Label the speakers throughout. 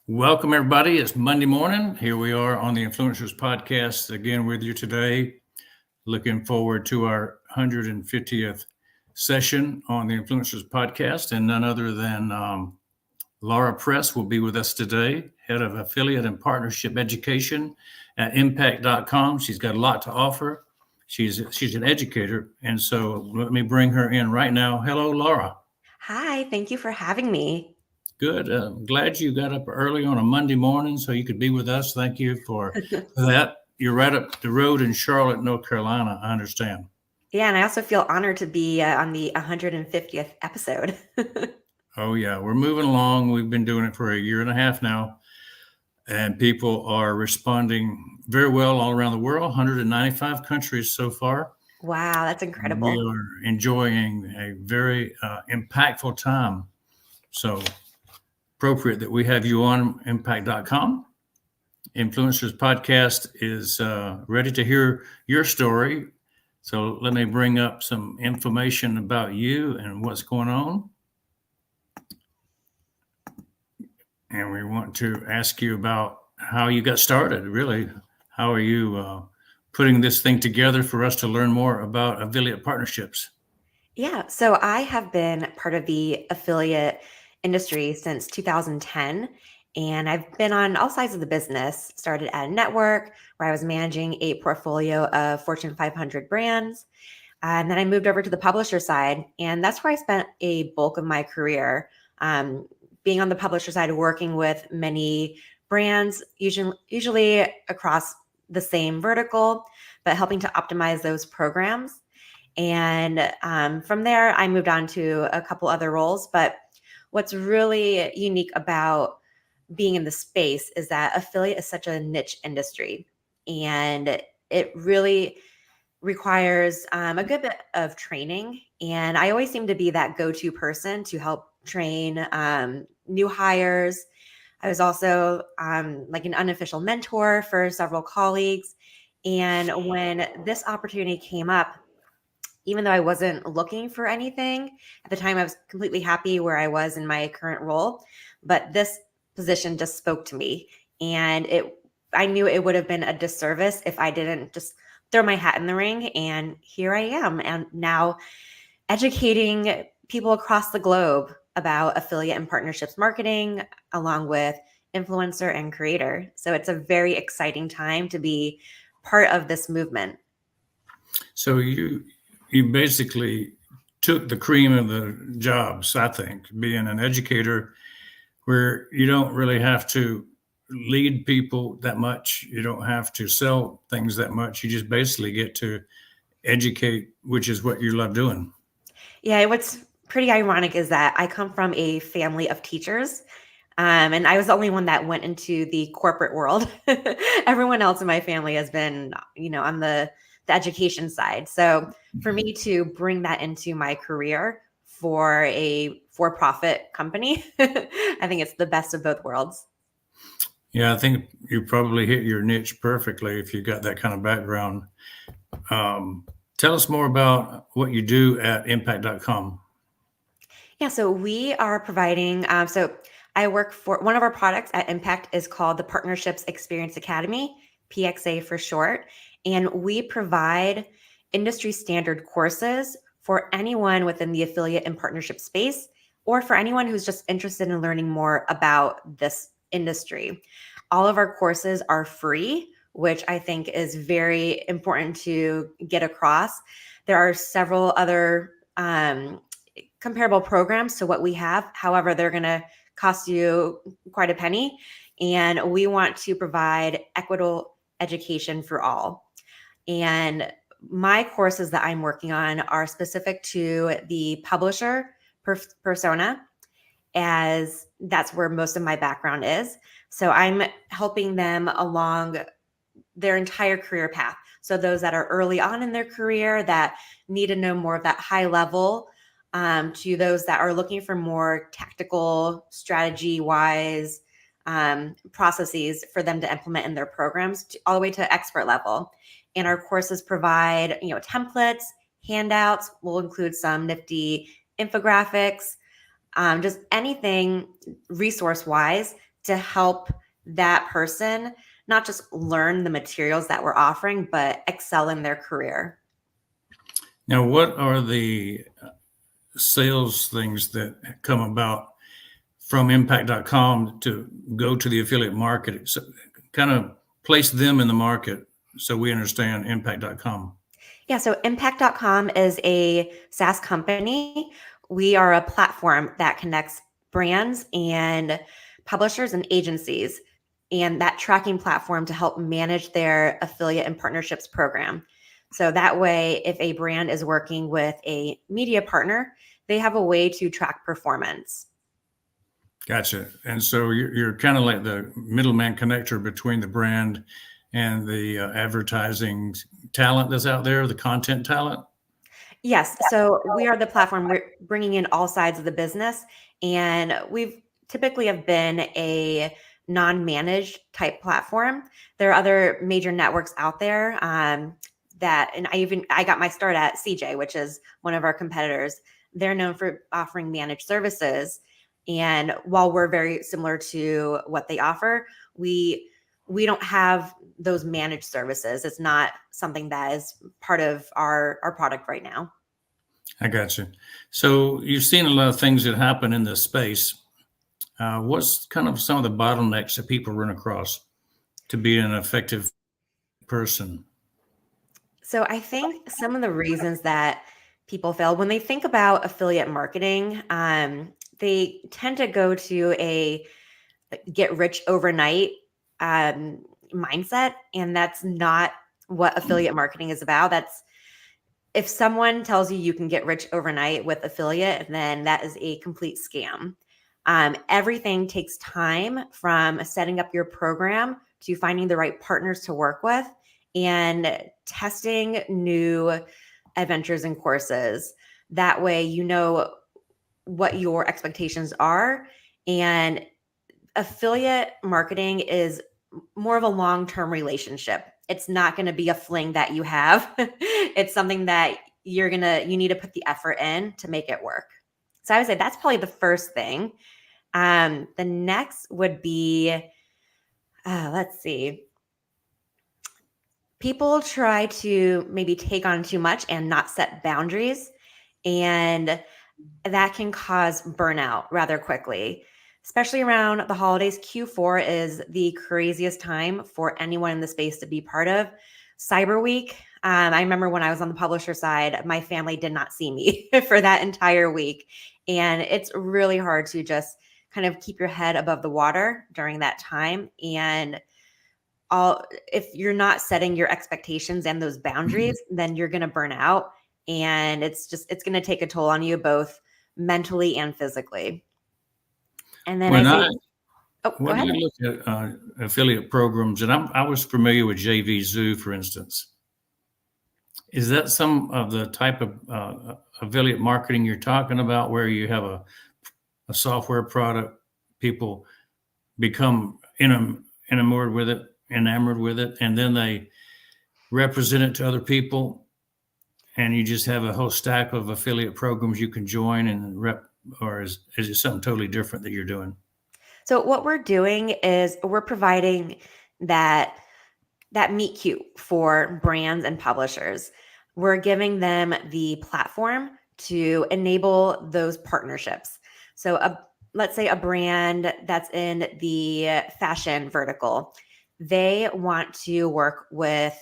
Speaker 1: Welcome, everybody. It's Monday morning. Here we are on the Influencers Podcast again with you today. Looking forward to our 150th session on the Influencers Podcast. And none other than Laura Press will be with us today, Head of Affiliate and Partnership Education at Impact.com. She's got a lot to offer. She's an educator. And so let me bring her in right now. Hello, Laura.
Speaker 2: Hi, thank you for having me.
Speaker 1: Good. Glad you got up early on a Monday morning so you could be with us. Thank you for that. You're right up the road in Charlotte, North Carolina. I understand.
Speaker 2: Yeah, and I also feel honored to be on the 150th episode.
Speaker 1: Oh, yeah. We're moving along. We've been doing it for a year and a half now, and people are responding very well all around the world, 195 countries so far.
Speaker 2: Wow, that's
Speaker 1: We
Speaker 2: incredible.
Speaker 1: are enjoying a very impactful time. So appropriate that we have you on Impact.com. Influencers Podcast is ready to hear your story. So let me bring up some information about you and what's going on. And we want to ask you about how you got started, really. How are you putting this thing together for us to learn more about affiliate partnerships?
Speaker 2: Yeah, so I have been part of the affiliate industry since 2010, and I've been on all sides of the business. Started at a network where I was managing a portfolio of Fortune 500 brands. And then I moved over to the publisher side, and that's where I spent a bulk of my career. Being on the publisher side, working with many brands, usually across the same vertical, but helping to optimize those programs. And from there, I moved on to a couple other roles. But what's really unique about being in the space is that affiliate is such a niche industry, and it really requires a good bit of training. And I always seem to be that go-to person to help train new hires. I was also like an unofficial mentor for several colleagues. And when this opportunity came up, even though I wasn't looking for anything at the time, I was completely happy where I was in my current role. But this position just spoke to me, and I knew it would have been a disservice if I didn't just throw my hat in the ring. And here I am, and now educating people across the globe about affiliate and partnerships marketing, along with influencer and creator. So it's a very exciting time to be part of this movement.
Speaker 1: So you basically took the cream of the jobs, I think, being an educator where you don't really have to lead people that much. You don't have to sell things that much. You just basically get to educate, which is what you love doing.
Speaker 2: Yeah, what's pretty ironic is that I come from a family of teachers. And I was the only one that went into the corporate world. Everyone else in my family has been, on the education side. So for me to bring that into my career for a for-profit company, I think it's the best of both worlds.
Speaker 1: Yeah, I think you probably hit your niche perfectly if you got that kind of background. Um, Tell us more about what you do at impact.com.
Speaker 2: Yeah, so we are providing, so I work for one of our products at Impact is called the Partnerships Experience Academy, PXA for short. And we provide industry standard courses for anyone within the affiliate and partnership space, or for anyone who's just interested in learning more about this industry. All of our courses are free, which I think is very important to get across. There are several other comparable programs to what we have. However, they're going to cost you quite a penny. And we want to provide equitable education for all. And my courses that I'm working on are specific to the publisher persona, as that's where most of my background is. So I'm helping them along their entire career path. So those that are early on in their career that need to know more of that high level, to those that are looking for more tactical strategy wise processes for them to implement in their programs, all the way to expert level. And our courses provide, templates, handouts. We'll include some nifty infographics, just anything resource wise to help that person not just learn the materials that we're offering, but excel in their career.
Speaker 1: Now, what are the sales things that come about from impact.com to go to the affiliate market? So kind of place them in the market so we understand impact.com.
Speaker 2: Yeah, so impact.com is a SaaS company. We are a platform that connects brands and publishers and agencies, and that tracking platform to help manage their affiliate and partnerships program. So that way, if a brand is working with a media partner, they have a way to track performance.
Speaker 1: Gotcha. And so you're kind of like the middleman connector between the brand and the advertising talent that's out there, the content talent.
Speaker 2: Yes. So we are the platform. We're bringing in all sides of the business, and we've typically have been a non-managed type platform. There are other major networks out there that, and I got my start at CJ, which is one of our competitors. They're known for offering managed services, and while we're very similar to what they offer, we don't have those managed services. It's not something that is part of our product right now.
Speaker 1: I got you. So you've seen a lot of things that happen in this space. What's kind of some of the bottlenecks that people run across to be an effective person?
Speaker 2: So I think some of the reasons that people fail when they think about affiliate marketing, they tend to go to a get rich overnight mindset, and that's not what affiliate marketing is about. That's if someone tells you you can get rich overnight with affiliate, then that is a complete scam. Everything takes time, from setting up your program to finding the right partners to work with and testing new adventures and courses. That way, you know what your expectations are. And affiliate marketing is more of a long-term relationship. It's not going to be a fling that you have. It's something that you need to put the effort in to make it work. So I would say that's probably the first thing. The next would be, let's see. People try to maybe take on too much and not set boundaries, and that can cause burnout rather quickly, especially around the holidays. Q4 is the craziest time for anyone in the space to be part of. Cyber Week. I remember when I was on the publisher side, my family did not see me for that entire week. And it's really hard to just kind of keep your head above the water during that time. And if you're not setting your expectations and those boundaries, then you're going to burn out. And it's going to take a toll on you both mentally and physically. And then
Speaker 1: when you look at affiliate programs, and I was familiar with JVZoo, for instance. Is that some of the type of affiliate marketing you're talking about, where you have a software product, people become enamored with it, and then they represent it to other people, and you just have a whole stack of affiliate programs you can join and rep, or is it something totally different that you're doing?
Speaker 2: So what we're doing is we're providing that meet cute for brands and publishers. We're giving them the platform to enable those partnerships. So let's say a brand that's in the fashion vertical, they want to work with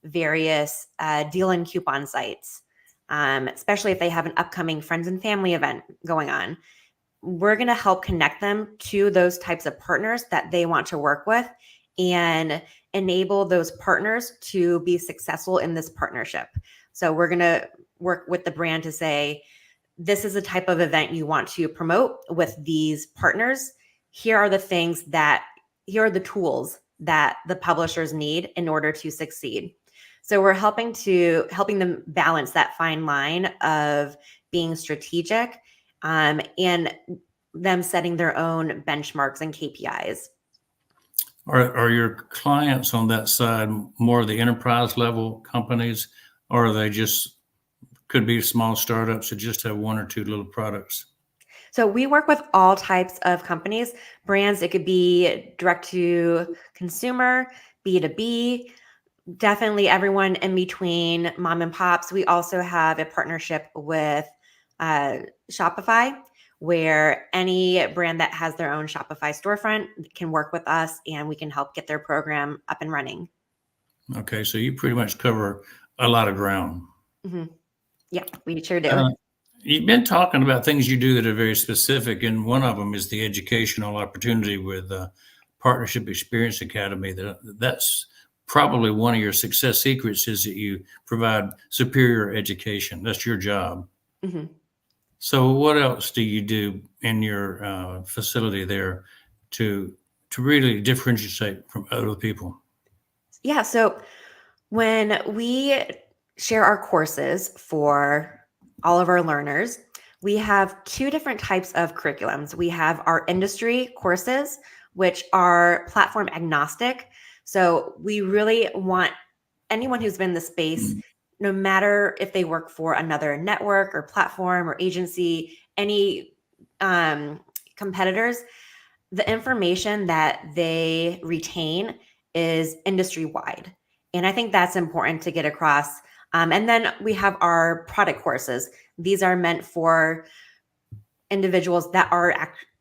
Speaker 2: various deal and coupon sites, especially if they have an upcoming friends and family event going on. We're going to help connect them to those types of partners that they want to work with and enable those partners to be successful in this partnership. So we're going to work with the brand to say, this is the type of event you want to promote with these partners. Here are the the tools that the publishers need in order to succeed. So we're helping them balance that fine line of being strategic and them setting their own benchmarks and KPIs.
Speaker 1: Are your clients on that side more of the enterprise level companies, or are they just could be small startups that just have one or two little products?
Speaker 2: So we work with all types of companies, brands. It could be direct to consumer, B2B, definitely everyone in between, mom and pops. We also have a partnership with Shopify, where any brand that has their own Shopify storefront can work with us and we can help get their program up and running.
Speaker 1: Okay, so you pretty much cover a lot of ground.
Speaker 2: Hmm. Yeah, we sure do.
Speaker 1: Uh, you've been talking about things you do that are very specific, and one of them is the educational opportunity with Partnership Experience Academy. That's probably one of your success secrets is that you provide superior education. That's your job.
Speaker 2: Hmm.
Speaker 1: So, what else do you do in your facility there to really differentiate from other people?
Speaker 2: Yeah, so when we share our courses for all of our learners, we have two different types of curriculums. We have our industry courses, which are platform agnostic. So we really want anyone who's been in the space, no matter if they work for another network or platform or agency, any competitors, the information that they retain is industry wide. And I think that's important to get across. And then we have our product courses. These are meant for individuals that are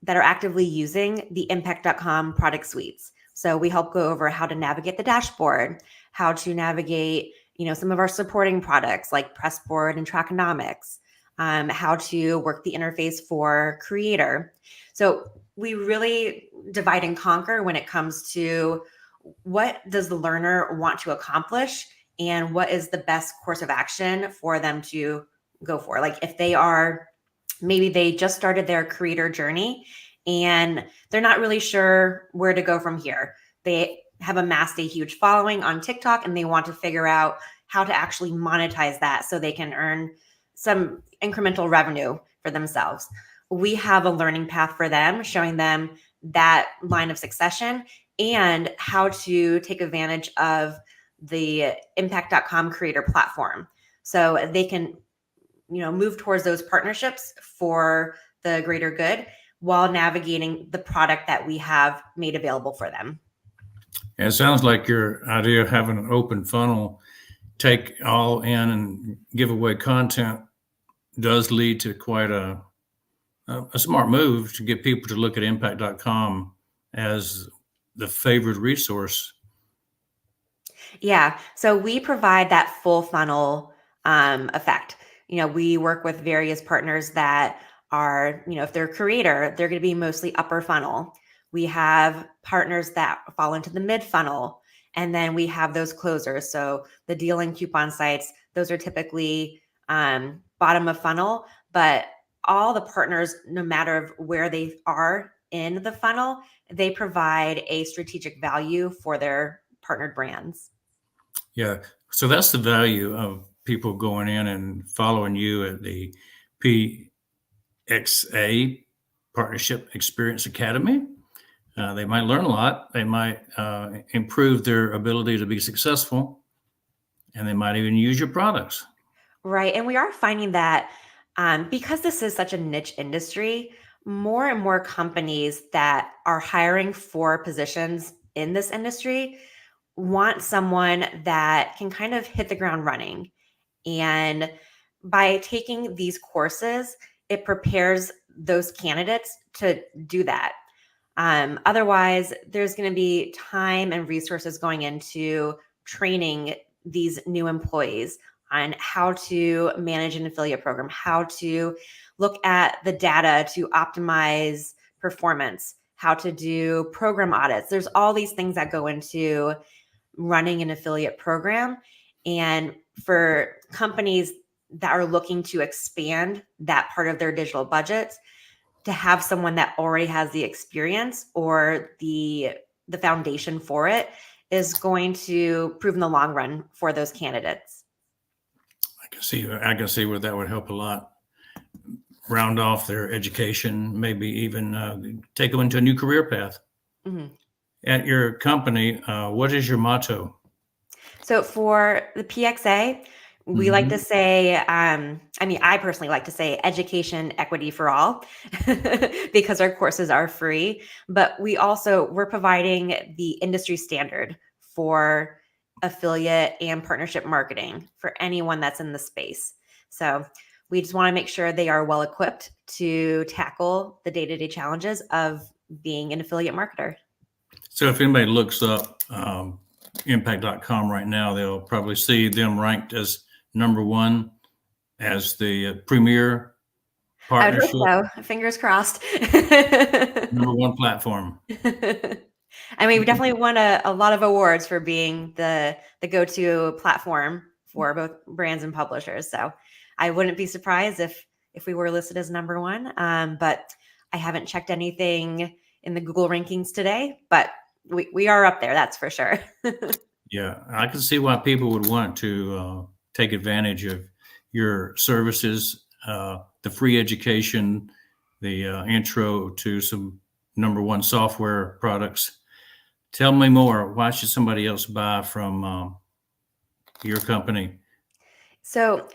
Speaker 2: actively using the impact.com product suites. So we help go over how to navigate the dashboard, how to navigate, some of our supporting products like Pressboard and Trackonomics, how to work the interface for Creator. So we really divide and conquer when it comes to what does the learner want to accomplish and what is the best course of action for them to go for. Like if maybe they just started their creator journey and they're not really sure where to go from here. They have amassed a huge following on TikTok and they want to figure out how to actually monetize that so they can earn some incremental revenue for themselves. We have a learning path for them, showing them that line of succession and how to take advantage of the impact.com creator platform. So they can, move towards those partnerships for the greater good while navigating the product that we have made available for them.
Speaker 1: And it sounds like your idea of having an open funnel, take all in and give away content does lead to quite a smart move to get people to look at impact.com as the favored resource.
Speaker 2: Yeah. So we provide that full funnel effect. We work with various partners that are, if they're a creator, they're going to be mostly upper funnel. We have partners that fall into the mid funnel. And then we have those closers. So the deal and coupon sites, those are typically bottom of funnel, but all the partners, no matter where they are in the funnel, they provide a strategic value for their partnered brands.
Speaker 1: Yeah. So that's the value of people going in and following you at the PXA Partnership Experience Academy. They might learn a lot. They might improve their ability to be successful, and they might even use your products.
Speaker 2: Right. And we are finding that because this is such a niche industry, more and more companies that are hiring for positions in this industry want someone that can kind of hit the ground running. And by taking these courses, it prepares those candidates to do that. Otherwise, there's going to be time and resources going into training these new employees on how to manage an affiliate program, how to look at the data to optimize performance, how to do program audits. There's all these things that go into running an affiliate program. And for companies that are looking to expand that part of their digital budgets, to have someone that already has the experience or the foundation for it is going to prove in the long run for those candidates.
Speaker 1: I can see where that would help a lot. Round off their education, maybe even take them into a new career path. Mm-hmm. At your company, what is your motto?
Speaker 2: So for the PXA, We like to say, I personally like to say education equity for all because our courses are free, but we're providing the industry standard for affiliate and partnership marketing for anyone that's in the space. So we just want to make sure they are well equipped to tackle the day-to-day challenges of being an affiliate marketer.
Speaker 1: So if anybody looks up impact.com right now, they'll probably see them ranked as number one as the premier
Speaker 2: I would
Speaker 1: partnership,
Speaker 2: hope so. Fingers crossed.
Speaker 1: number one platform.
Speaker 2: I mean, we definitely won a lot of awards for being the go-to platform for both brands and publishers. So I wouldn't be surprised if we were listed as number one. But I haven't checked anything in the Google rankings today, but we are up there, that's for sure.
Speaker 1: Yeah, I can see why people would want to take advantage of your services, the free education, the intro to some number one software products. Tell me more. Why should somebody else buy from your company?
Speaker 2: So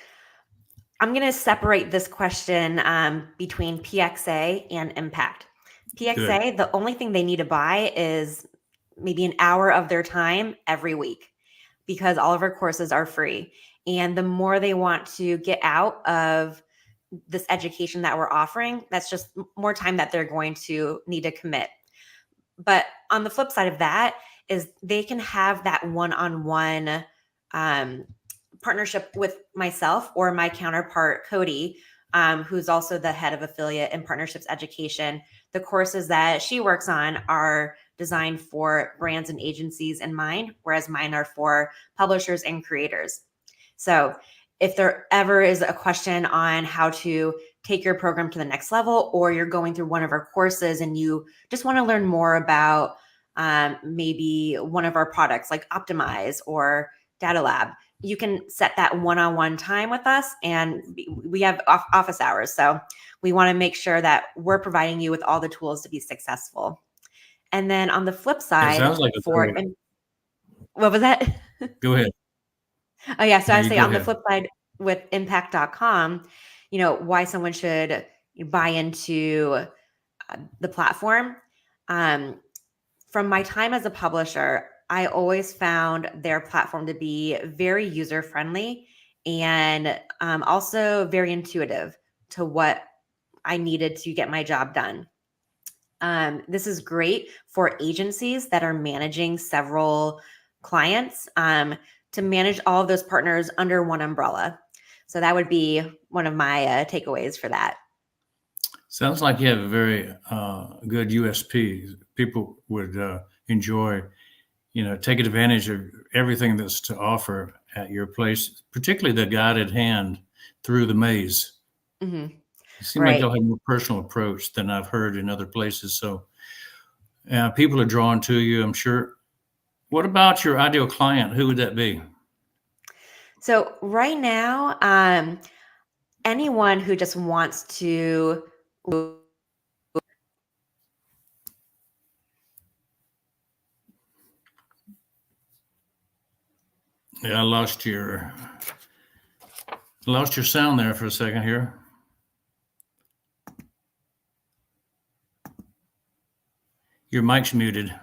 Speaker 2: I'm going to separate this question between PXA and Impact. PXA, Good. The only thing they need to buy is maybe an hour of their time every week because all of our courses are free. And the more they want to get out of this education that we're offering, that's just more time that they're going to need to commit. But on the flip side of that is they can have that one-on-one partnership with myself or my counterpart, Cody, who's also the head of affiliate and partnerships education. The courses that she works on are designed for brands and agencies in mind, whereas mine are for publishers and creators. So if there ever is a question on how to take your program to the next level, or you're going through one of our courses and you just want to learn more about maybe one of our products like Optimize or Data Lab, you can set that one-on-one time with us, and we have office hours. So we want to make sure that we're providing you with all the tools to be successful. And then on the flip side, what was that?
Speaker 1: Go ahead.
Speaker 2: Oh yeah. So I say on the flip side with impact.com, why someone should buy into the platform. From my time as a publisher, I always found their platform to be very user-friendly and also very intuitive to what I needed to get my job done. This is great for agencies that are managing several clients to manage all of those partners under one umbrella. So that would be one of my takeaways for that.
Speaker 1: Sounds like you have a very good USP. People would enjoy, taking advantage of everything that's to offer at your place, particularly the guided hand through the maze.
Speaker 2: Mm-hmm.
Speaker 1: It seems like you'll have a more personal approach than I've heard in other places. So people are drawn to you, I'm sure. What about your ideal client? Who would that be?
Speaker 2: So right now, anyone who just wants to
Speaker 1: I lost your sound there for a second here. Your mic's muted.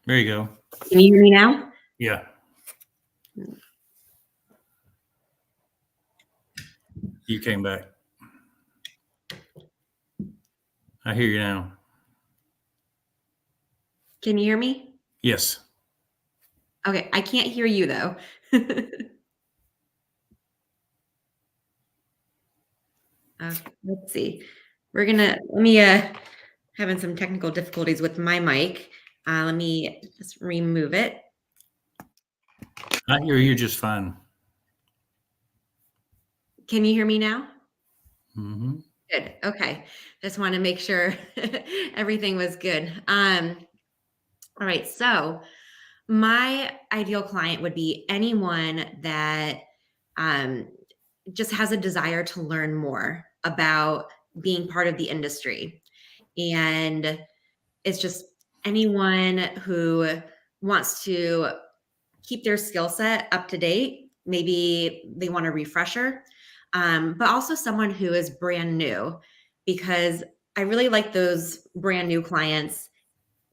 Speaker 1: There you go.
Speaker 2: Can you hear me now?
Speaker 1: Yeah. You came back. I hear you now.
Speaker 2: Can you hear me?
Speaker 1: Yes.
Speaker 2: Okay. I can't hear you though. Okay, let's see. Having some technical difficulties with my mic. Let me just remove it.
Speaker 1: I hear you just fine.
Speaker 2: Can you hear me now?
Speaker 1: Mm-hmm.
Speaker 2: Good. Okay. Just want to make sure everything was good. All right. So my ideal client would be anyone that just has a desire to learn more about being part of the industry. And it's just anyone who wants to keep their skill set up to date. Maybe they want a refresher, but also someone who is brand new, because I really like those brand new clients.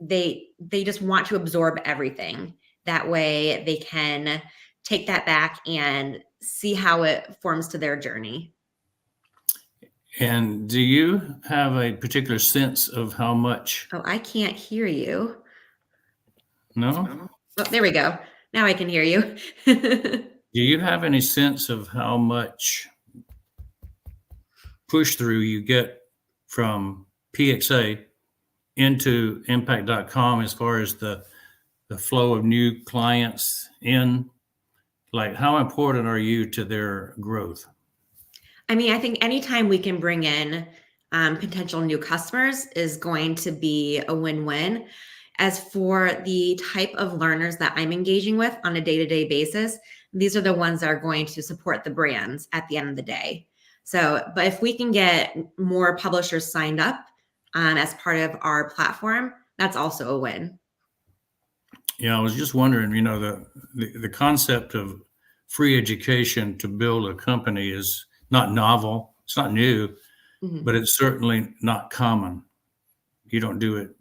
Speaker 2: They just want to absorb everything. That way they can take that back and see how it forms to their journey.
Speaker 1: And do you have a particular sense of how much?
Speaker 2: Oh, I can't hear you.
Speaker 1: No?
Speaker 2: Oh, there we go. Now I can hear you.
Speaker 1: Do you have any sense of how much push through you get from PXA into impact.com as far as the flow of new clients in? Like, how important are you to their growth?
Speaker 2: I mean, I think anytime we can bring in potential new customers is going to be a win-win. As for the type of learners that I'm engaging with on a day-to-day basis, these are the ones that are going to support the brands at the end of the day. So, but if we can get more publishers signed up as part of our platform, that's also a win.
Speaker 1: Yeah, I was just wondering, the concept of free education to build a company is not novel. It's not new,
Speaker 2: Mhm.
Speaker 1: but it's certainly not common. You don't do it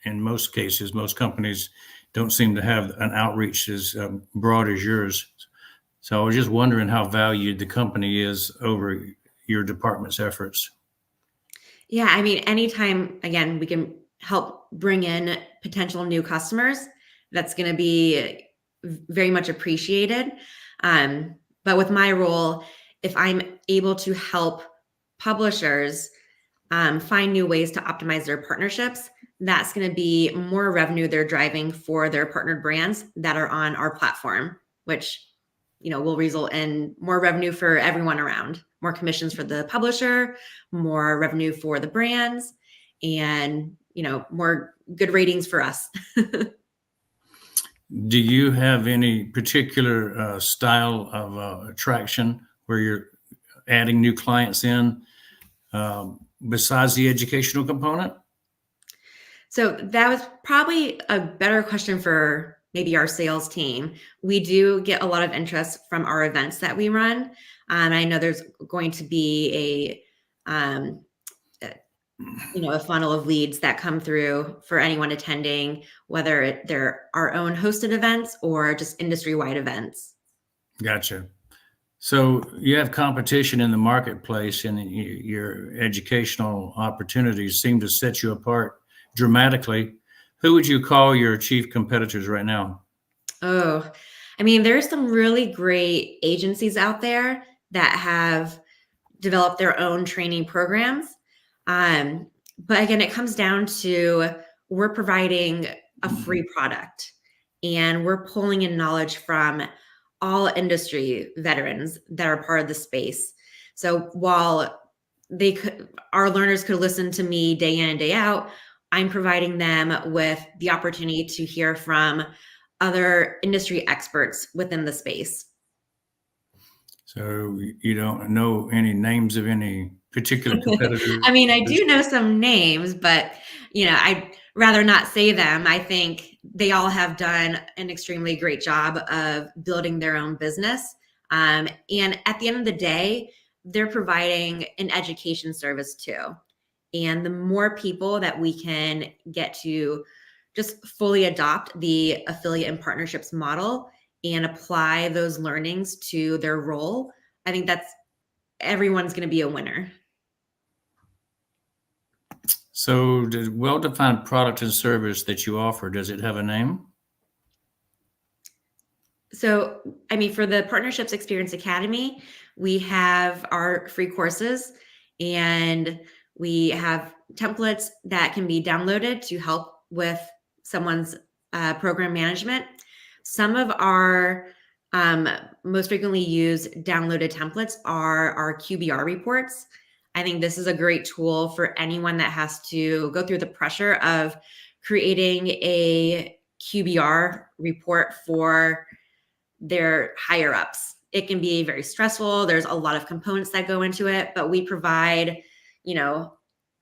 Speaker 1: in most cases. Most companies don't seem to have an outreach as broad as yours. So I was just wondering how valued the company is over your department's efforts.
Speaker 2: Yeah, I mean, anytime, again, we can help bring in potential new customers, that's going to be very much appreciated. But with my role, if I'm able to help publishers find new ways to optimize their partnerships, that's going to be more revenue they're driving for their partnered brands that are on our platform, which will result in more revenue for everyone around, more commissions for the publisher, more revenue for the brands, and more good ratings for us.
Speaker 1: Do you have any particular style of attraction where you're adding new clients in besides the educational component?
Speaker 2: So that was probably a better question for maybe our sales team. We do get a lot of interest from our events that we run. I know there's going to be a funnel of leads that come through for anyone attending, whether they're our own hosted events or just industry-wide events.
Speaker 1: Gotcha. So you have competition in the marketplace, and your educational opportunities seem to set you apart dramatically. Who would you call your chief competitors right now?
Speaker 2: Oh, I mean, there's some really great agencies out there that have developed their own training programs. But again, it comes down to we're providing a free product and we're pulling in knowledge from all industry veterans that are part of the space. So while our learners could listen to me day in and day out, I'm providing them with the opportunity to hear from other industry experts within the space.
Speaker 1: So you don't know any names of any particular competitors?
Speaker 2: I mean, I do know some names, but I'd rather not say them. I think they all have done an extremely great job of building their own business. And at the end of the day, they're providing an education service too. And the more people that we can get to just fully adopt the affiliate and partnerships model and apply those learnings to their role, I think everyone's going to be a winner.
Speaker 1: So the well-defined product and service that you offer, does it have a name?
Speaker 2: So, I mean, for the Partnerships Experience Academy, we have our free courses and we have templates that can be downloaded to help with someone's program management. Some of our most frequently used downloaded templates are our QBR reports. I think this is a great tool for anyone that has to go through the pressure of creating a QBR report for their higher ups. It can be very stressful. There's a lot of components that go into it, but we provide,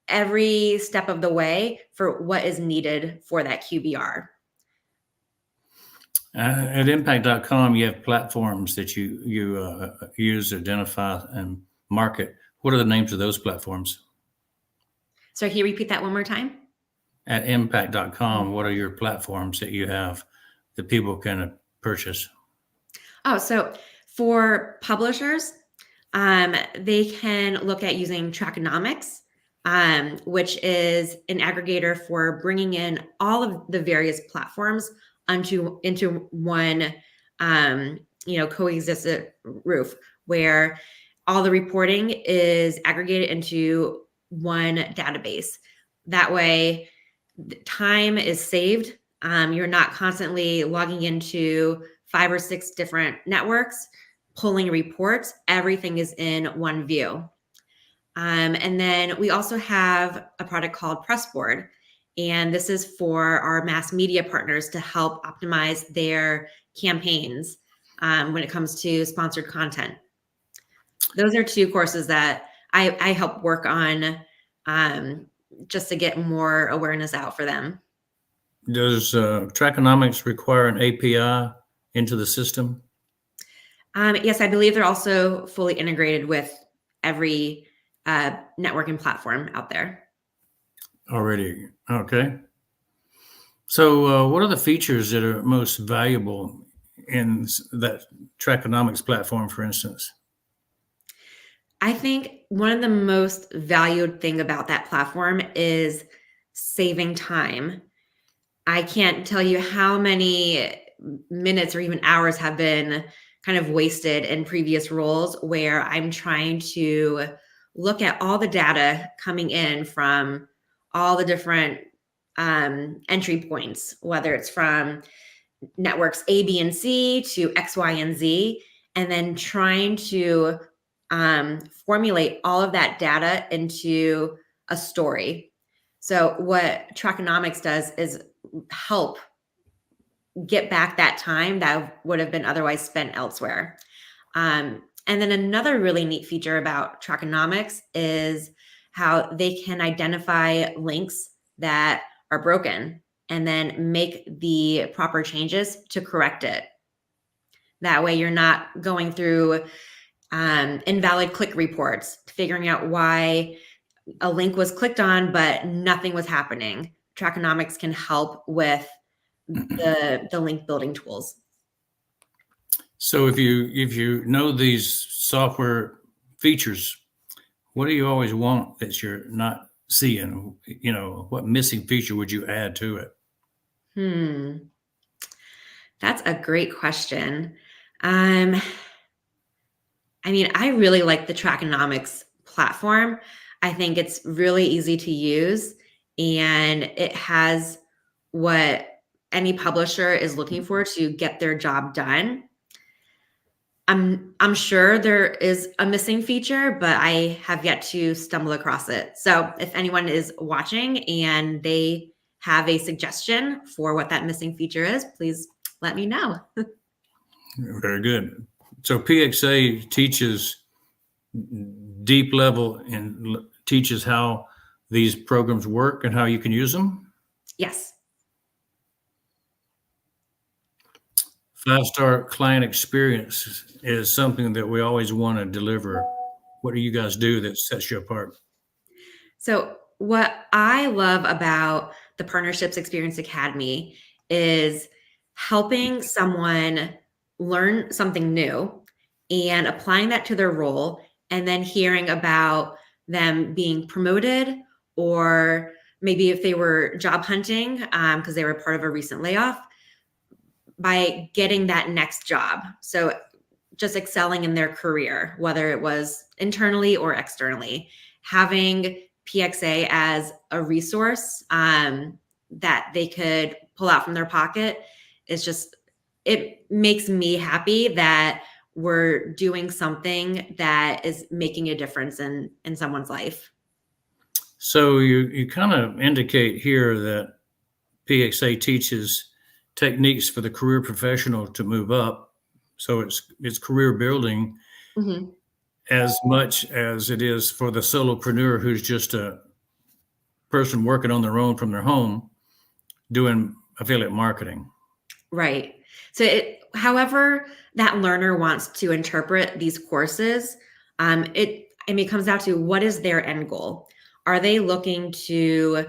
Speaker 2: every step of the way for what is needed for that QBR.
Speaker 1: At impact.com, you have platforms that you use to identify and market. What are the names of those platforms?
Speaker 2: So can you repeat that one more time?
Speaker 1: At impact.com, what are your platforms that you have that people can purchase?
Speaker 2: Oh, so for publishers, they can look at using Trackonomics, which is an aggregator for bringing in all of the various platforms into one, coexistent roof where all the reporting is aggregated into one database. That way, time is saved. You're not constantly logging into 5 or 6 different networks, pulling reports. Everything is in one view. And then we also have a product called Pressboard. And this is for our mass media partners to help optimize their campaigns when it comes to sponsored content. Those are 2 courses that I help work on just to get more awareness out for them.
Speaker 1: Does Trackonomics require an API into the system?
Speaker 2: Yes, I believe they're also fully integrated with every networking platform out there.
Speaker 1: Already. Okay. So what are the features that are most valuable in that Trackonomics platform, for instance?
Speaker 2: I think one of the most valued thing about that platform is saving time. I can't tell you how many minutes or even hours have been kind of wasted in previous roles where I'm trying to look at all the data coming in from all the different entry points, whether it's from networks A, B, and C to X, Y, and Z, and then trying to formulate all of that data into a story. So what Trackonomics does is help get back that time that would have been otherwise spent elsewhere. And then another really neat feature about Trackonomics is how they can identify links that are broken and then make the proper changes to correct it. That way you're not going through invalid click reports, figuring out why a link was clicked on, but nothing was happening. Trackonomics can help with the link building tools.
Speaker 1: So if you know these software features, what do you always want that you're not seeing? What missing feature would you add to it?
Speaker 2: That's a great question. I really like the Trackonomics platform. I think it's really easy to use and it has what any publisher is looking for to get their job done. I'm sure there is a missing feature, but I have yet to stumble across it. So if anyone is watching and they have a suggestion for what that missing feature is, please let me know.
Speaker 1: Very good. So PXA teaches deep level and teaches how these programs work and how you can use them?
Speaker 2: Yes.
Speaker 1: 5-star client experience is something that we always want to deliver. What do you guys do that sets you apart?
Speaker 2: So what I love about the Partnerships Experience Academy is helping someone learn something new and applying that to their role, and then hearing about them being promoted, or maybe if they were job hunting because they were part of a recent layoff, by getting that next job. So just excelling in their career, whether it was internally or externally, having PXA as a resource that they could pull out from their pocket it makes me happy that we're doing something that is making a difference in someone's life.
Speaker 1: So you kind of indicate here that PXA teaches techniques for the career professional to move up. So it's career building as much as it is for the solopreneur who's just a person working on their own from their home doing affiliate marketing.
Speaker 2: Right. However that learner wants to interpret these courses, it comes down to what is their end goal. Are they looking to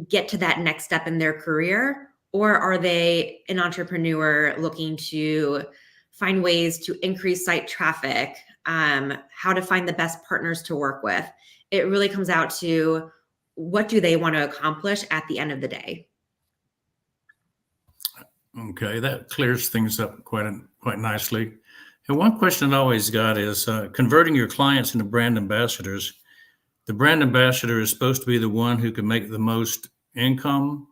Speaker 2: get to that next step in their career, or are they an entrepreneur looking to find ways to increase site traffic, how to find the best partners to work with? It really comes out to what do they want to accomplish at the end of the day.
Speaker 1: Okay, that clears things up quite nicely. And one question I always got is converting your clients into brand ambassadors. The brand ambassador is supposed to be the one who can make the most income.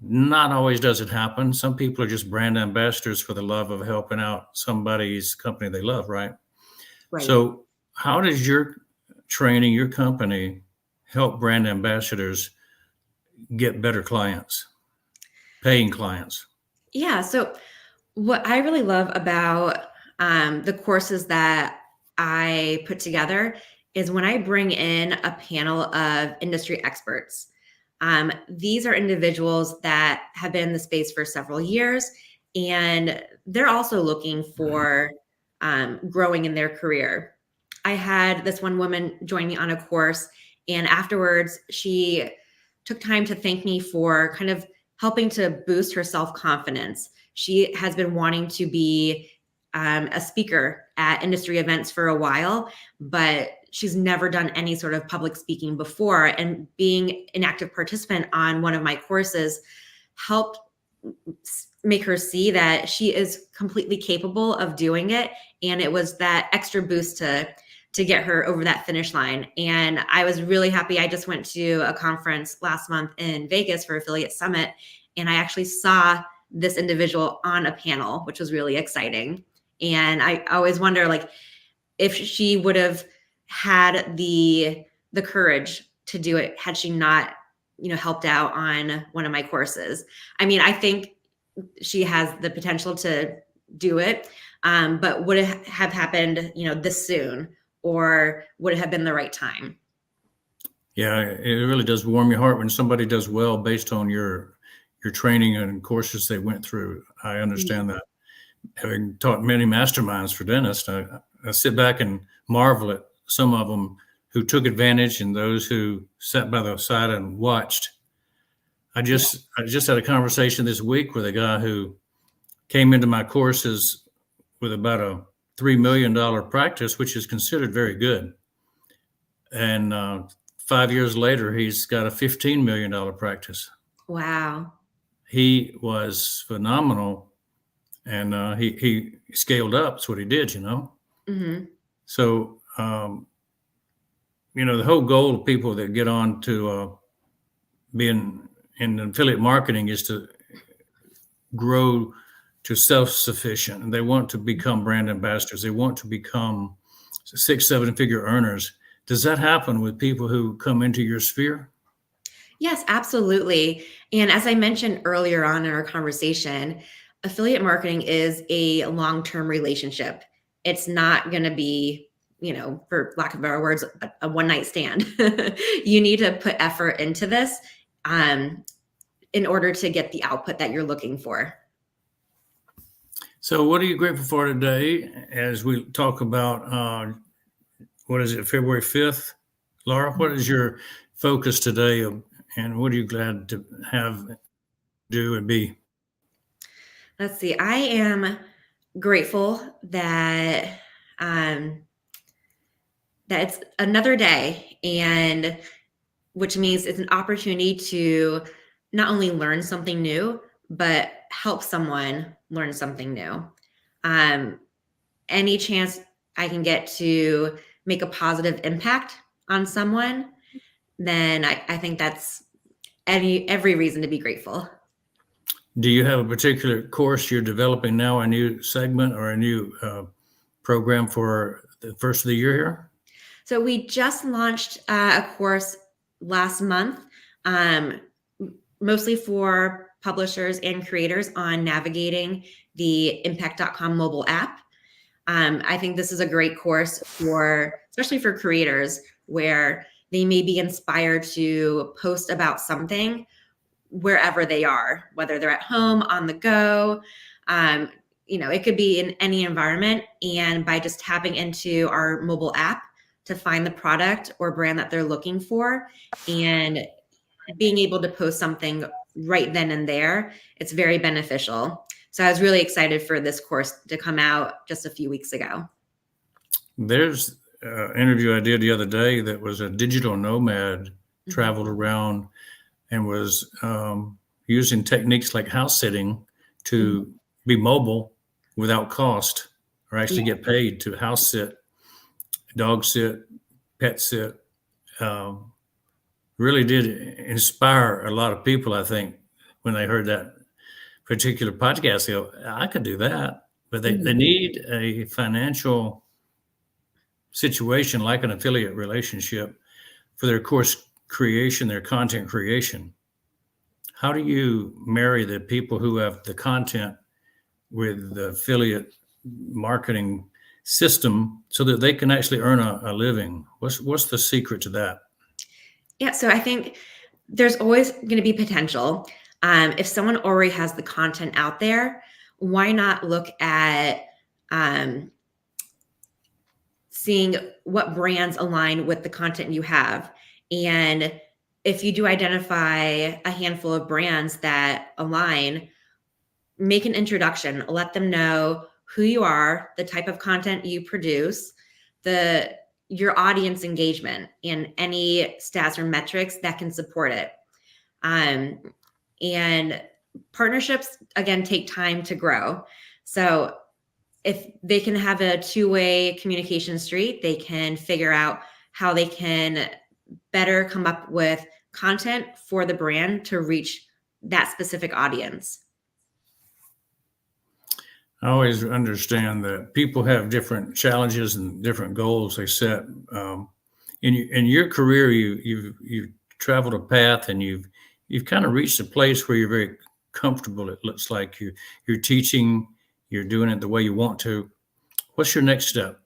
Speaker 1: Not always does it happen. Some people are just brand ambassadors for the love of helping out somebody's company they love, right?
Speaker 2: Right.
Speaker 1: So how does your training, your company, help brand ambassadors get better clients, paying clients?
Speaker 2: Yeah. So what I really love about the courses that I put together is when I bring in a panel of industry experts. These are individuals that have been in the space for several years, and they're also looking for growing in their career. I had this one woman join me on a course, and afterwards she took time to thank me for kind of helping to boost her self-confidence. She has been wanting to be a speaker at industry events for a while, but she's never done any sort of public speaking before. And being an active participant on one of my courses helped make her see that she is completely capable of doing it. And it was that extra boost to get her over that finish line. And I was really happy. I just went to a conference last month in Vegas for Affiliate Summit, and I actually saw this individual on a panel, which was really exciting. And I always wonder, like, if she would have had the courage to do it had she not, helped out on one of my courses. I mean, I think she has the potential to do it, but would it have happened, this soon, or would it have been the right time?
Speaker 1: Yeah, it really does warm your heart when somebody does well based on your training and courses they went through. I understand that. Having taught many masterminds for dentists, I sit back and marvel at some of them who took advantage and those who sat by the side and watched. I just had a conversation this week with a guy who came into my courses with about a $3 million practice, which is considered very good. And 5 years later, he's got a $15 million practice.
Speaker 2: Wow.
Speaker 1: He was phenomenal. And he scaled up. That's what he did,
Speaker 2: Mm-hmm.
Speaker 1: So, the whole goal of people that get on to being in affiliate marketing is to grow to self-sufficient. And they want to become brand ambassadors. They want to become 6-7 figure earners. Does that happen with people who come into your sphere?
Speaker 2: Yes, absolutely. And as I mentioned earlier on in our conversation, affiliate marketing is a long-term relationship. It's not going to be, for lack of better words, a one-night stand. You need to put effort into this in order to get the output that you're looking for.
Speaker 1: So what are you grateful for today as we talk about, February 5th? Laura, what is your focus today, and what are you glad to have do and be?
Speaker 2: Let's see. I am grateful that that it's another day, and which means it's an opportunity to not only learn something new, but help someone learn something new. Any chance I can get to make a positive impact on someone, then I think that's every reason to be grateful.
Speaker 1: Do you have a particular course you're developing now, a new segment or a new program for the first of the year here?
Speaker 2: So we just launched a course last month, mostly for publishers and creators on navigating the impact.com mobile app. I think this is a great course especially for creators, where they may be inspired to post about something wherever they are, whether they're at home, on the go. It could be in any environment. And by just tapping into our mobile app to find the product or brand that they're looking for and being able to post something right then and there, it's very beneficial. So I was really excited for this course to come out just a few weeks ago.
Speaker 1: There's an interview I did the other day that was a digital nomad, traveled around and was using techniques like house sitting to be mobile without cost, or actually get paid to house sit, dog sit, pet sit. Really did inspire a lot of people, I think, when they heard that particular podcast. They go, I could do that. But they need a financial situation like an affiliate relationship for their course creation, their content creation. How do you marry the people who have the content with the affiliate marketing system so that they can actually earn a living? What's the secret to that?
Speaker 2: Yeah, so I think there's always going to be potential. If someone already has the content out there, why not look at seeing what brands align with the content you have? And if you do identify a handful of brands that align, make an introduction, let them know who you are, the type of content you produce, your audience engagement, and any stats or metrics that can support it. And partnerships, again, take time to grow. So if they can have a two-way communication street, they can figure out how they can better come up with content for the brand to reach that specific audience.
Speaker 1: I always understand that people have different challenges and different goals they set. In your career, you've traveled a path, and you've kind of reached a place where you're very comfortable. It looks like you're teaching, you're doing it the way you want to. What's your next step?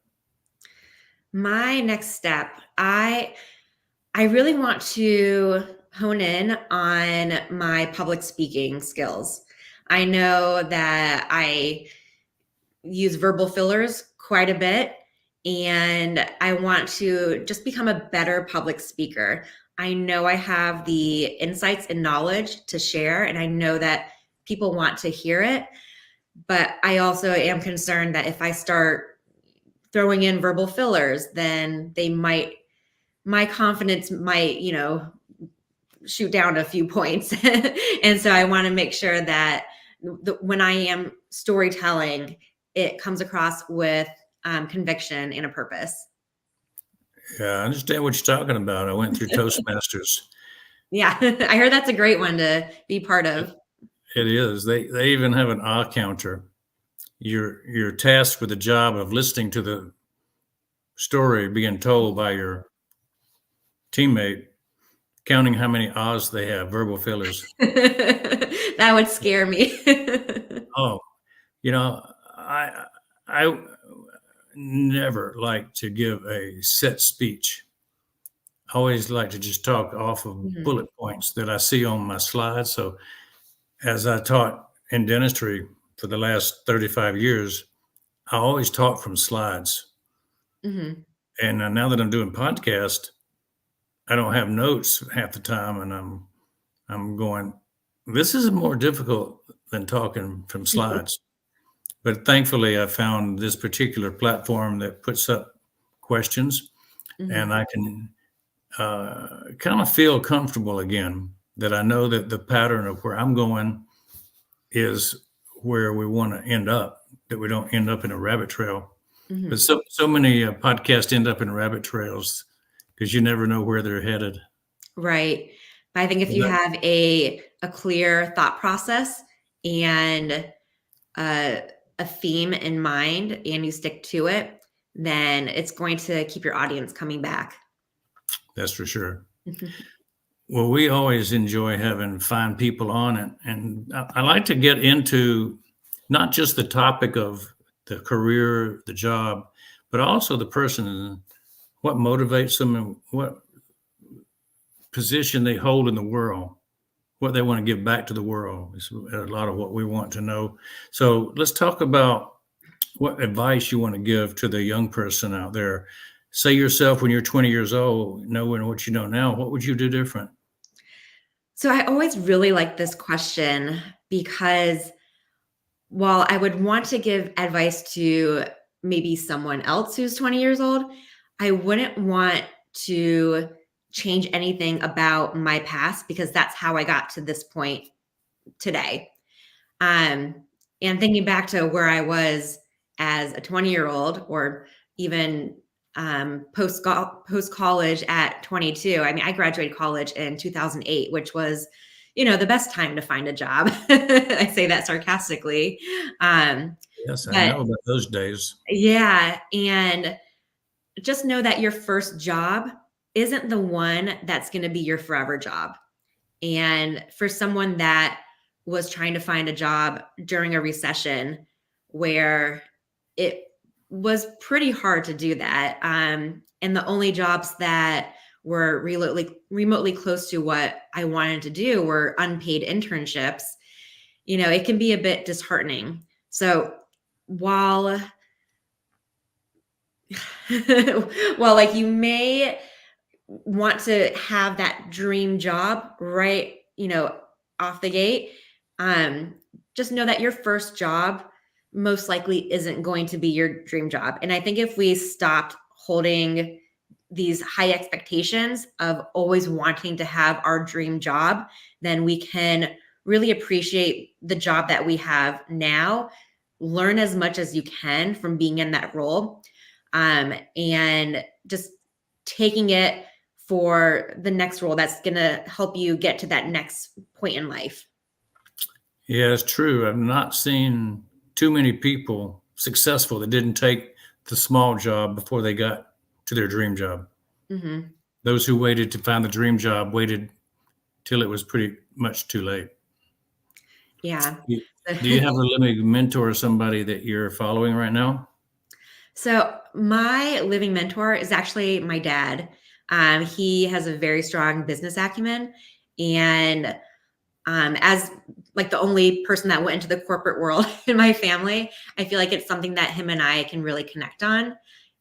Speaker 2: My next step, I really want to hone in on my public speaking skills. I know that I use verbal fillers quite a bit, and I want to just become a better public speaker. I know I have the insights and knowledge to share, and I know that people want to hear it. But I also am concerned that if I start throwing in verbal fillers, then my confidence might, shoot down a few points. And so I want to make sure that when I am storytelling, it comes across with conviction and a purpose.
Speaker 1: Yeah, I understand what you're talking about. I went through Toastmasters.
Speaker 2: Yeah, I heard that's a great one to be part of.
Speaker 1: It is. They even have an ah counter. You're tasked with the job of listening to the story being told by your teammate, counting how many ahs they have, verbal fillers.
Speaker 2: That would scare me.
Speaker 1: Oh, I never like to give a set speech. I always like to just talk off of bullet points that I see on my slides. So as I taught in dentistry for the last 35 years, I always taught from slides. And now that I'm doing podcast, I don't have notes half the time, and I'm going, this is more difficult than talking from slides. But thankfully, I found this particular platform that puts up questions, and I can kind of feel comfortable again, that I know that the pattern of where I'm going is where we want to end up, that we don't end up in a rabbit trail. But so many podcasts end up in rabbit trails because you never know where they're headed.
Speaker 2: Right. But I think if you have a clear thought process and a theme in mind, and you stick to it, then it's going to keep your audience coming back.
Speaker 1: That's for sure. Well, we always enjoy having fine people on it. And I like to get into not just the topic of the career, the job, but also the person, what motivates them and what position they hold in the world. what they want to give back to the world. It's a lot of what we want to know. So let's talk about what advice you want to give to the young person out there. Say yourself when you're 20 years old, knowing what you know now, what would you do different?
Speaker 2: So I always really like this question because while I would want to give advice to maybe someone else who's 20 years old, I wouldn't want to change anything about my past because that's how I got to this point today. Um, and thinking back to where I was as a 20-year-old or even post college at 22. I mean, I graduated college in 2008, which was, the best time to find a job. I say that sarcastically. Um,
Speaker 1: Yes, I
Speaker 2: but
Speaker 1: know about those days.
Speaker 2: yeah, and just know that your first job isn't the one that's going to be your forever job. And for someone that was trying to find a job during a recession where it was pretty hard to do that, and the only jobs that were remotely close to what I wanted to do were unpaid internships, it can be a bit disheartening. So while well, like you may want to have that dream job right, off the gate, um, just know that your first job most likely isn't going to be your dream job. And I think if we stopped holding these high expectations of always wanting to have our dream job, then we can really appreciate the job that we have now, learn as much as you can from being in that role, and just taking it for the next role that's going to help you get to that next point in life.
Speaker 1: Yeah, it's true. I've not seen too many people successful that didn't take the small job before they got to their dream job.
Speaker 2: Hmm.
Speaker 1: Those who waited to find the dream job waited till it was pretty much too late.
Speaker 2: Yeah.
Speaker 1: Do do you have a living mentor or somebody that you're following right now?
Speaker 2: So my living mentor is actually my dad. He has a very strong business acumen, and as like the only person that went into the corporate world in my family, I feel like it's something that him and I can really connect on.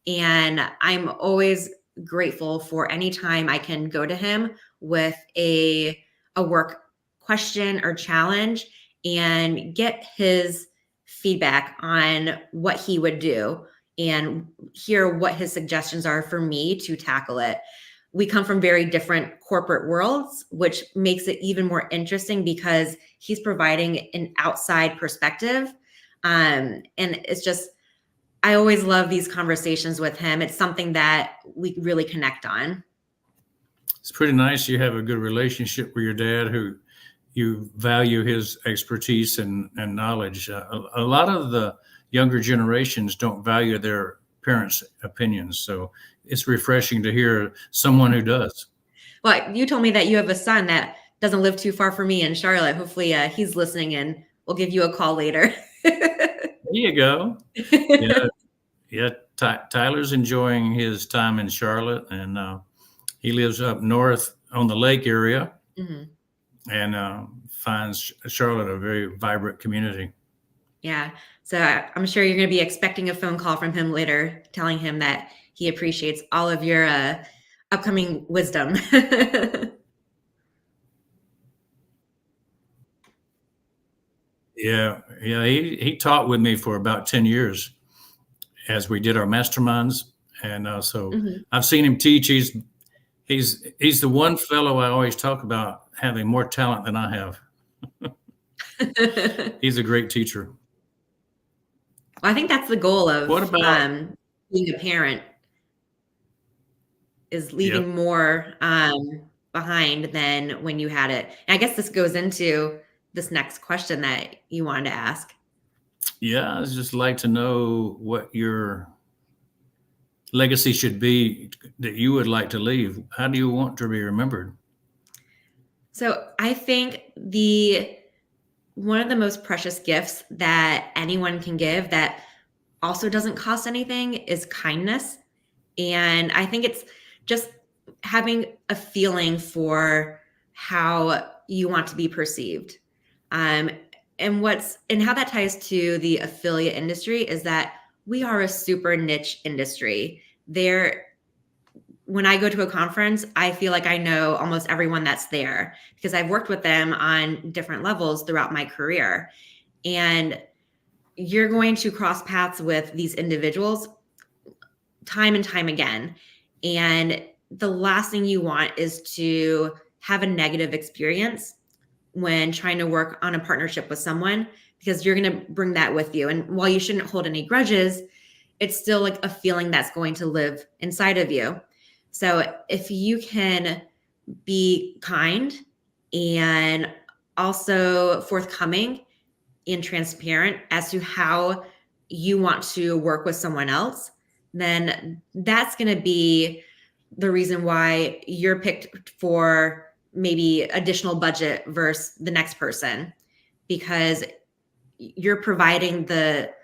Speaker 2: And I'm always grateful for any time I can go to him with a work question or challenge and get his feedback on what he would do and hear what his suggestions are for me to tackle it. We come from very different corporate worlds, which makes it even more interesting because he's providing an outside perspective. And it's just, I always love these conversations with him. It's something that we really connect on.
Speaker 1: It's pretty nice you have a good relationship with your dad who you value his expertise and knowledge. A lot of the younger generations don't value their parents' opinions. So it's refreshing to hear someone who does.
Speaker 2: Well, you told me that you have a son that doesn't live too far from me in Charlotte. Hopefully, he's listening and we'll give you a call later.
Speaker 1: There you go. Yeah, yeah. Tyler's enjoying his time in Charlotte, and he lives up north on the lake area,
Speaker 2: Mhm.
Speaker 1: and finds Charlotte a very vibrant community.
Speaker 2: Yeah. So I'm sure you're going to be expecting a phone call from him later, telling him that he appreciates all of your upcoming wisdom.
Speaker 1: Yeah, yeah. He taught with me for about 10 years as we did our masterminds, and so
Speaker 2: Mhm.
Speaker 1: I've seen him teach. He's the one fellow I always talk about having more talent than I have. He's a great teacher.
Speaker 2: Well, I think that's the goal
Speaker 1: What
Speaker 2: of
Speaker 1: about?
Speaker 2: being a parent is
Speaker 1: Yep.
Speaker 2: leaving more behind than when you had it. And I guess this goes into this next question that you wanted to ask.
Speaker 1: Yeah, I'd just like to know what your legacy should be that you would like to leave. How do you want to be remembered?
Speaker 2: So I think the one of the most precious gifts that anyone can give that also doesn't cost anything is kindness. And I think it's just having a feeling for how you want to be perceived. And how that ties to the affiliate industry is that we are a super niche industry. When I go to a conference, I feel like I know almost everyone that's there because I've worked with them on different levels throughout my career. And you're going to cross paths with these individuals time and time again. And the last thing you want is to have a negative experience when trying to work on a partnership with someone, because you're going to bring that with you. And while you shouldn't hold any grudges, it's still like a feeling that's going to live inside of you. So if you can be kind and also forthcoming and transparent as to how you want to work with someone else, then that's going to be the reason why you're picked for maybe additional budget versus the next person, because you're providing that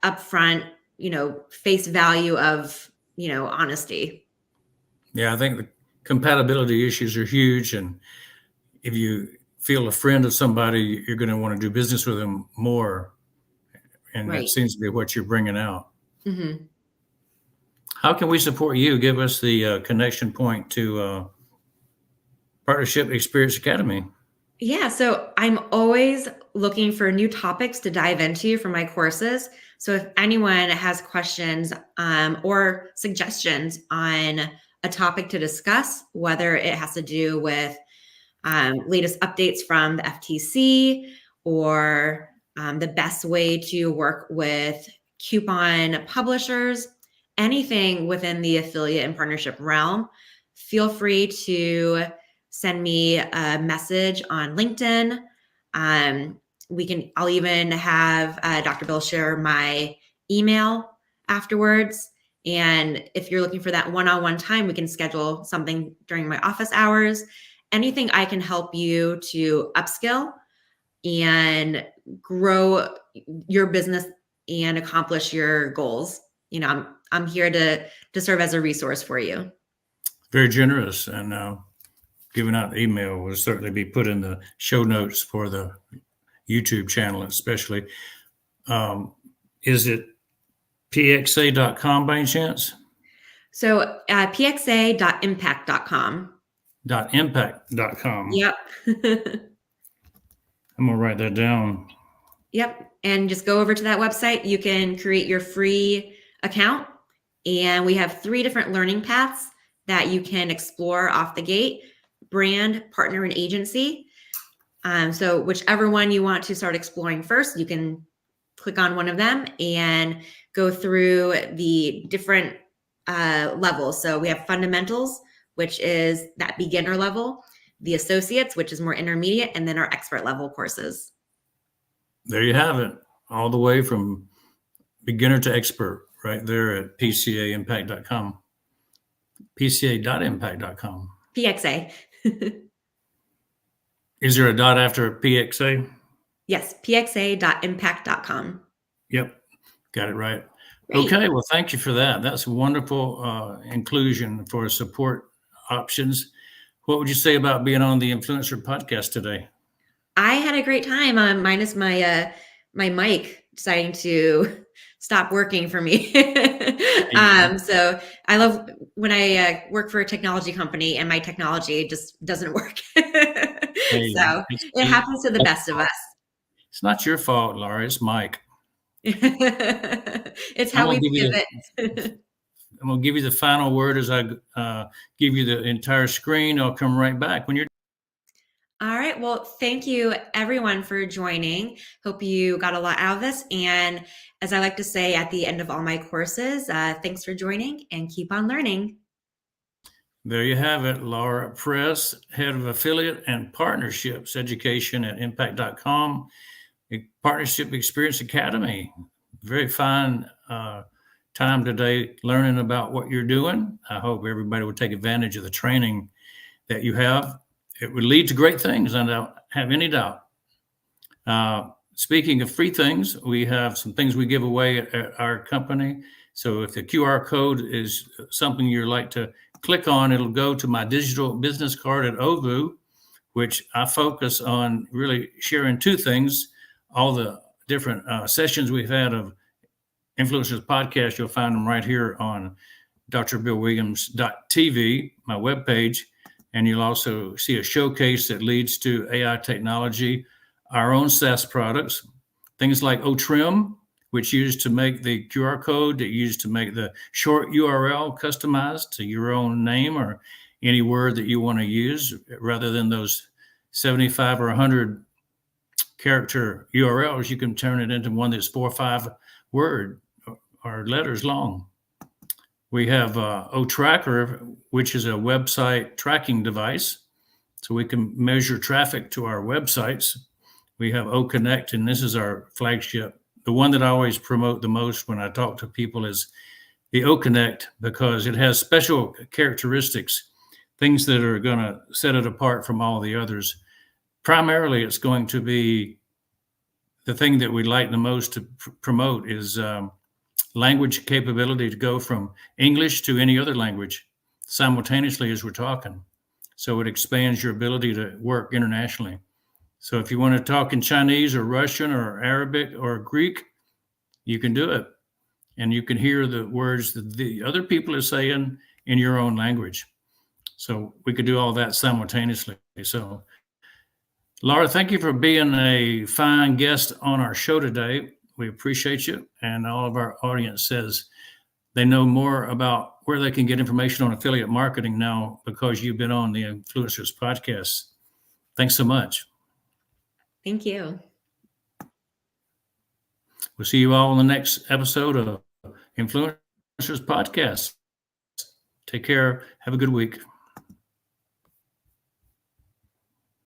Speaker 2: upfront, face value of, honesty.
Speaker 1: Yeah, I think the compatibility issues are huge. And if you feel a friend of somebody, you're going to want to do business with them more. And
Speaker 2: Right.
Speaker 1: that seems to be what you're bringing out.
Speaker 2: Mm-hmm.
Speaker 1: How can we support you? Give us the connection point to Partnership Experience Academy.
Speaker 2: Yeah, so I'm always looking for new topics to dive into for my courses. So if anyone has questions or suggestions on a topic to discuss, whether it has to do with latest updates from the FTC or the best way to work with coupon publishers, anything within the affiliate and partnership realm, feel free to send me a message on LinkedIn. I'll even have Dr. Bill share my email afterwards. And if you're looking for that one-on-one time, we can schedule something during my office hours. Anything I can help you to upskill and grow your business and accomplish your goals. I'm here to serve as a resource for you.
Speaker 1: Very generous. And giving out the email will certainly be put in the show notes for the YouTube channel, especially. Is it pxa.com by any chance?
Speaker 2: So pxa.impact.com.
Speaker 1: .impact.com.
Speaker 2: Yep.
Speaker 1: I'm going to write that down.
Speaker 2: Yep. And just go over to that website. You can create your free account. And we have 3 different learning paths that you can explore off the gate: brand, partner, and agency. So whichever one you want to start exploring first, you can click on one of them and go through the different levels. So we have fundamentals, which is that beginner level, the associates, which is more intermediate, and then our expert level courses.
Speaker 1: There you have it. All the way from beginner to expert right there at pcaimpact.com. pca.impact.com.
Speaker 2: PXA.
Speaker 1: Is there a dot after PXA?
Speaker 2: Yes, pxa.impact.com.
Speaker 1: Yep, got it right.
Speaker 2: Great.
Speaker 1: Okay, well, thank you for that. That's wonderful inclusion for support options. What would you say about being on the Influencer podcast today?
Speaker 2: I had a great time, minus my mic deciding to stop working for me. So I love when I work for a technology company and my technology just doesn't work. So it happens to the best of us.
Speaker 1: It's not your fault, Laura. It's Mike.
Speaker 2: It's how we pivot.
Speaker 1: I'm going to give you the final word as I give you the entire screen. I'll come right back when you're.
Speaker 2: All right. Well, thank you everyone for joining. Hope you got a lot out of this. And as I like to say at the end of all my courses, thanks for joining and keep on learning.
Speaker 1: There you have it. Laura Press, Head of Affiliate and Partnerships Education at impact.com. Partnership Experience Academy. Very fine time today learning about what you're doing. I hope everybody will take advantage of the training that you have. It would lead to great things, I don't have any doubt. Speaking of free things, we have some things we give away at our company. So if the QR code is something you'd like to click on, it'll go to my digital business card at OVU, which I focus on really sharing two things. All the different sessions we've had of Influencers Podcast, you'll find them right here on drbillwilliams.tv, my webpage. And you'll also see a showcase that leads to AI technology, our own SaaS products, things like OTrim, which used to make the QR code, that used to make the short URL customized to your own name or any word that you want to use, rather than those 75 or 100 character URLs. You can turn it into one that's 4 or 5 word or letters long. We have OTracker, which is a website tracking device, so we can measure traffic to our websites. We have OConnect, and this is our flagship. The one that I always promote the most when I talk to people is the OConnect, because it has special characteristics, things that are going to set it apart from all the others. Primarily, it's going to be the thing that we like the most to promote is language capability to go from English to any other language simultaneously as we're talking. So it expands your ability to work internationally. So if you want to talk in Chinese or Russian or Arabic or Greek, you can do it. And you can hear the words that the other people are saying in your own language. So we could do all that simultaneously. So Laura, thank you for being a fine guest on our show today. We appreciate you. And all of our audience says they know more about where they can get information on affiliate marketing now because you've been on the Influencers Podcast. Thanks so much.
Speaker 2: Thank you.
Speaker 1: We'll see you all in the next episode of Influencers Podcast. Take care. Have a good week.